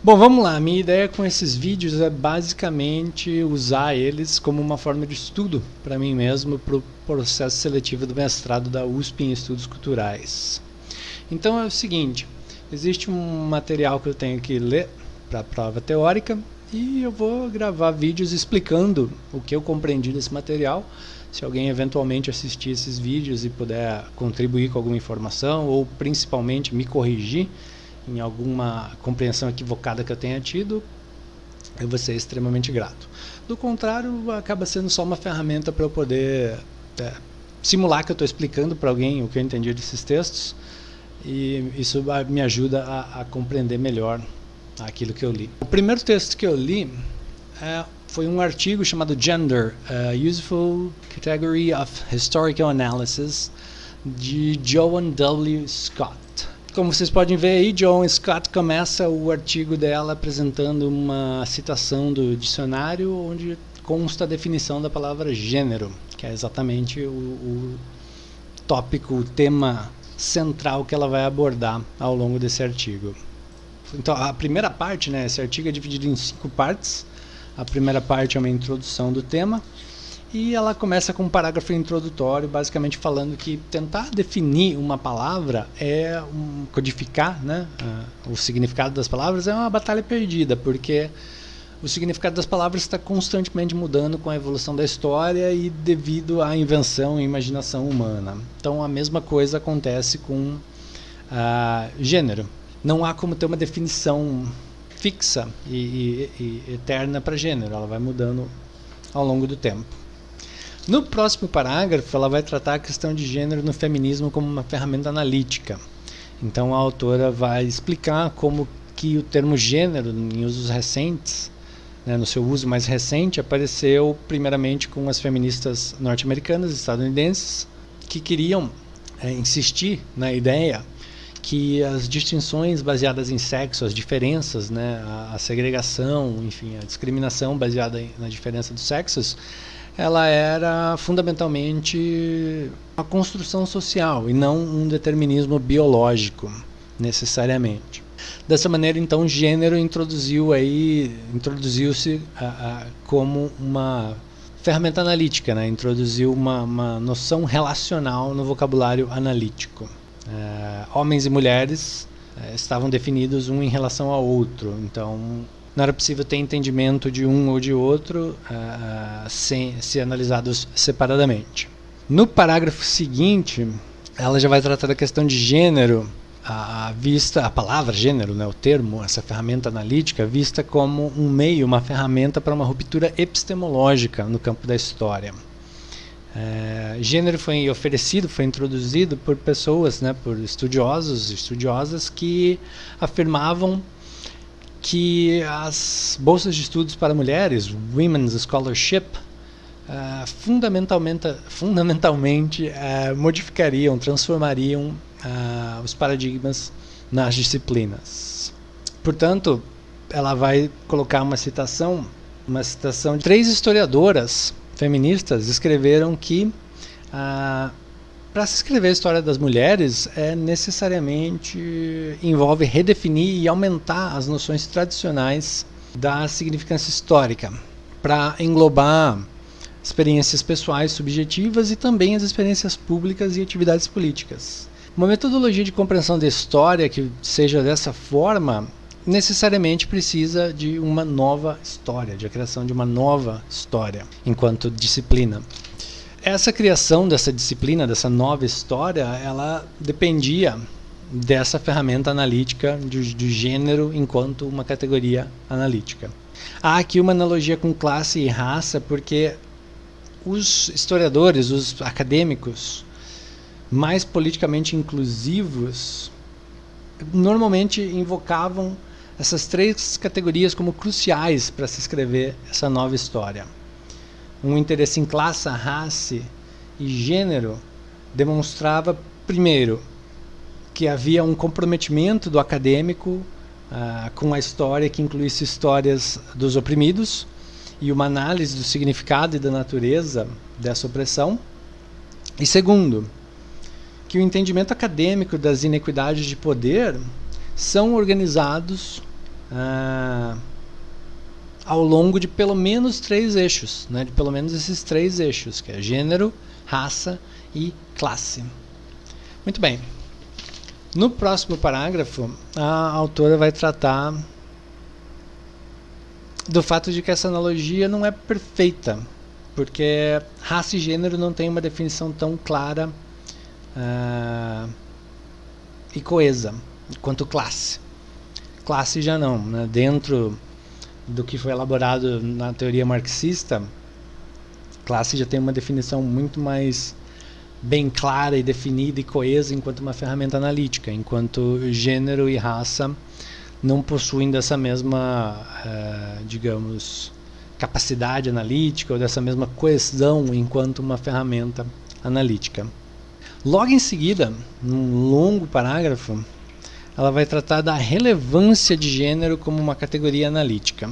Bom, vamos lá. Minha ideia com esses vídeos é basicamente usar eles como uma forma de estudo para mim mesmo, para o processo seletivo do mestrado da USP em Estudos Culturais. Então é o seguinte, existe um material que eu tenho que ler para a prova teórica e eu vou gravar vídeos explicando o que eu compreendi desse material. Se alguém eventualmente assistir esses vídeos e puder contribuir com alguma informação ou principalmente me corrigir em alguma compreensão equivocada que eu tenha tido, eu vou ser extremamente grato. Do contrário, acaba sendo só uma ferramenta para eu poder simular que eu estou explicando para alguém o que eu entendi desses textos, e isso me ajuda a compreender melhor aquilo que eu li. O primeiro texto que eu li foi um artigo chamado Gender, a Useful Category of Historical Analysis, de Joan W. Scott. Como vocês podem ver aí, Joan Scott começa o artigo dela apresentando uma citação do dicionário onde consta a definição da palavra gênero, que é exatamente o tópico, o tema central que ela vai abordar ao longo desse artigo. Então, a primeira parte, esse artigo é dividido em 5 partes. A primeira parte é uma introdução do tema, e ela começa com um parágrafo introdutório, basicamente falando que tentar definir uma palavra codificar o significado das palavras é uma batalha perdida, porque o significado das palavras está constantemente mudando com a evolução da história e devido à invenção e imaginação humana. Então a mesma coisa acontece com gênero. Não há como ter uma definição fixa e eterna para gênero, ela vai mudando ao longo do tempo. No próximo parágrafo, ela vai tratar a questão de gênero no feminismo como uma ferramenta analítica. Então a autora vai explicar como que o termo gênero, em usos recentes, no seu uso mais recente, apareceu primeiramente com as feministas norte-americanas e estadunidenses, que queriam insistir na ideia que as distinções baseadas em sexo, as diferenças, a segregação, enfim, a discriminação baseada na diferença dos sexos, ela era fundamentalmente uma construção social e não um determinismo biológico, necessariamente. Dessa maneira, então, gênero introduziu-se como uma ferramenta analítica, introduziu uma noção relacional no vocabulário analítico. Homens e mulheres estavam definidos um em relação ao outro, então não era possível ter entendimento de um ou de outro sem ser analisados separadamente. No parágrafo seguinte, ela já vai tratar da questão de gênero, a palavra gênero, o termo, essa ferramenta analítica, vista como um meio, uma ferramenta para uma ruptura epistemológica no campo da história. Gênero foi introduzido por pessoas, por estudiosos e estudiosas que afirmavam que as bolsas de estudos para mulheres, Women's Scholarship, fundamentalmente modificariam, transformariam os paradigmas nas disciplinas. Portanto, ela vai colocar uma citação de 3 historiadoras feministas escreveram que para se escrever a história das mulheres necessariamente envolve redefinir e aumentar as noções tradicionais da significância histórica para englobar experiências pessoais subjetivas e também as experiências públicas e atividades políticas. Uma metodologia de compreensão da história que seja dessa forma necessariamente precisa de uma nova história, de a criação de uma nova história enquanto disciplina. Essa criação dessa disciplina, dessa nova história, ela dependia dessa ferramenta analítica de gênero enquanto uma categoria analítica. Há aqui uma analogia com classe e raça, porque os historiadores, os acadêmicos mais politicamente inclusivos normalmente invocavam essas 3 categorias como cruciais para se escrever essa nova história. Um interesse em classe, raça e gênero demonstrava, primeiro, que havia um comprometimento do acadêmico com a história que incluísse histórias dos oprimidos e uma análise do significado e da natureza dessa opressão. E segundo, que o entendimento acadêmico das inequidades de poder são organizados ao longo de pelo menos 3 eixos, né? De pelo menos esses 3 eixos, que é gênero, raça e classe. Muito bem. No próximo parágrafo, a autora vai tratar do fato de que essa analogia não é perfeita, porque raça e gênero não tem uma definição tão clara e coesa quanto classe. Classe já não, né? Dentro do que foi elaborado na teoria marxista, classe já tem uma definição muito mais bem clara e definida e coesa enquanto uma ferramenta analítica, enquanto gênero e raça não possuem dessa mesma, digamos, capacidade analítica ou dessa mesma coesão enquanto uma ferramenta analítica. Logo em seguida, num longo parágrafo, ela vai tratar da relevância de gênero como uma categoria analítica,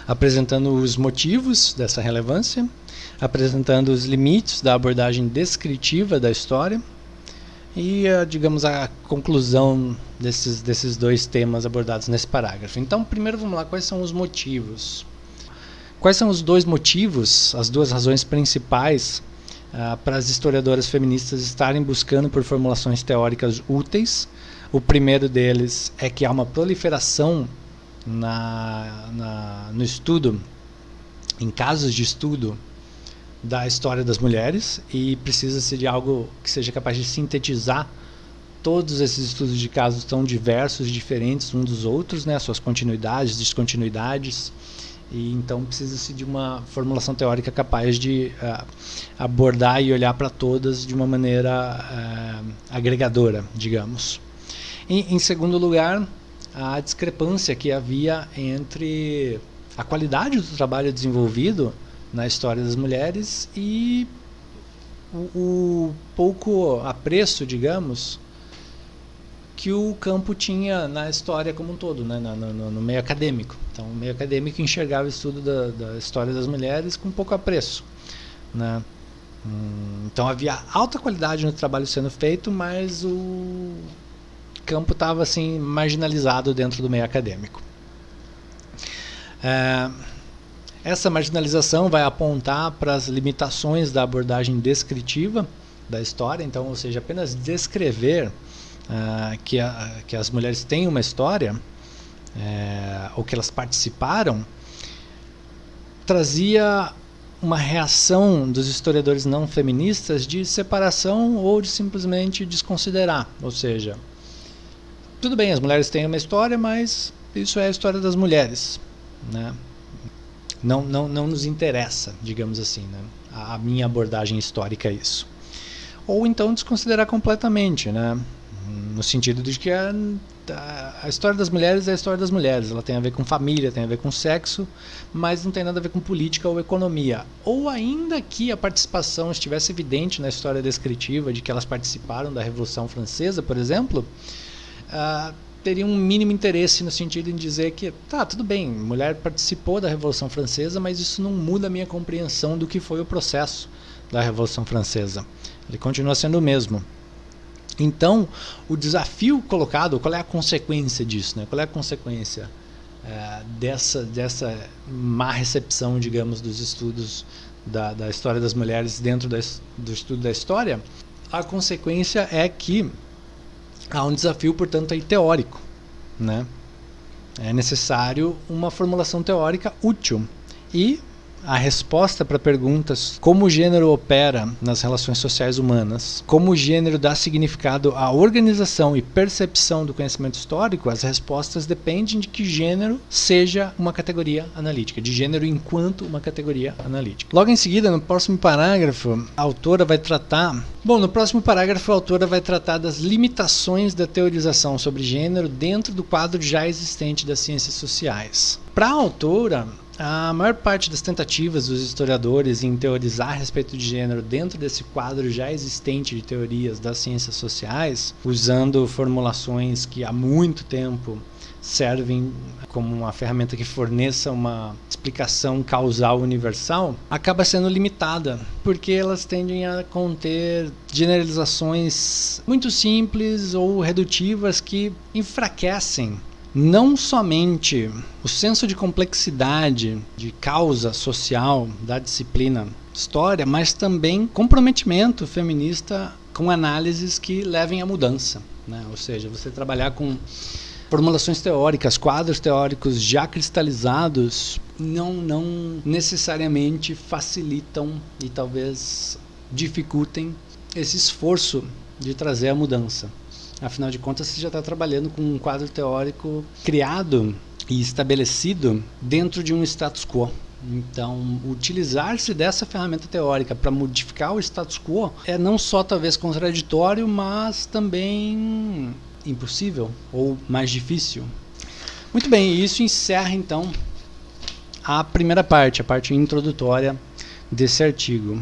apresentando os motivos dessa relevância, apresentando os limites da abordagem descritiva da história e, digamos, a conclusão desses 2 temas abordados nesse parágrafo. Então, primeiro vamos lá, quais são os motivos? Quais são os 2 motivos, as 2 razões principais para as historiadoras feministas estarem buscando por formulações teóricas úteis? O primeiro deles é que há uma proliferação no estudo, em casos de estudo da história das mulheres, e precisa-se de algo que seja capaz de sintetizar todos esses estudos de casos tão diversos e diferentes uns dos outros, né, suas continuidades, descontinuidades, e então precisa-se de uma formulação teórica capaz de abordar e olhar para todas de uma maneira agregadora, digamos. Em segundo lugar, a discrepância que havia entre a qualidade do trabalho desenvolvido na história das mulheres e o pouco apreço, digamos, que o campo tinha na história como um todo, né, no meio acadêmico. Então, o meio acadêmico enxergava o estudo da história das mulheres com pouco apreço, né? Então, havia alta qualidade no trabalho sendo feito, mas o campo estava assim, marginalizado dentro do meio acadêmico. Essa marginalização vai apontar para as limitações da abordagem descritiva da história, então, ou seja, apenas descrever que as mulheres têm uma história, ou que elas participaram, trazia uma reação dos historiadores não feministas de separação ou de simplesmente desconsiderar, ou seja, tudo bem, as mulheres têm uma história, mas isso é a história das mulheres, né? Não nos interessa, digamos assim, né? A minha abordagem histórica é isso. Ou então desconsiderar completamente, né? No sentido de que a história das mulheres é a história das mulheres, ela tem a ver com família, tem a ver com sexo, mas não tem nada a ver com política ou economia. Ou ainda que a participação estivesse evidente na história descritiva de que elas participaram da Revolução Francesa, por exemplo, teria um mínimo interesse no sentido em dizer que, tá, tudo bem, mulher participou da Revolução Francesa, mas isso não muda a minha compreensão do que foi o processo da Revolução Francesa. Ele continua sendo o mesmo. Então, o desafio colocado, qual é a consequência disso, né? Qual é a consequência dessa má recepção, digamos, dos estudos da história das mulheres dentro do estudo da história? A consequência é que há um desafio, portanto, aí teórico, né? É necessário uma formulação teórica útil. E a resposta para perguntas como o gênero opera nas relações sociais humanas, como o gênero dá significado à organização e percepção do conhecimento histórico, as respostas dependem de que gênero seja uma categoria analítica, de gênero enquanto uma categoria analítica. Logo em seguida, no próximo parágrafo, a autora vai tratar... Bom, no próximo parágrafo, a autora vai tratar das limitações da teorização sobre gênero dentro do quadro já existente das ciências sociais. Para a autora, A maior parte das tentativas dos historiadores em teorizar a respeito de gênero dentro desse quadro já existente de teorias das ciências sociais, usando formulações que há muito tempo servem como uma ferramenta que forneça uma explicação causal universal, acaba sendo limitada, porque elas tendem a conter generalizações muito simples ou redutivas que enfraquecem não somente o senso de complexidade de causa social da disciplina história, mas também comprometimento feminista com análises que levem à mudança, né? Ou seja, você trabalhar com formulações teóricas, quadros teóricos já cristalizados, não necessariamente facilitam e talvez dificultem esse esforço de trazer a mudança. Afinal de contas, você já está trabalhando com um quadro teórico criado e estabelecido dentro de um status quo. Então, utilizar-se dessa ferramenta teórica para modificar o status quo é não só talvez contraditório, mas também impossível ou mais difícil. Muito bem, isso encerra então a primeira parte, a parte introdutória desse artigo.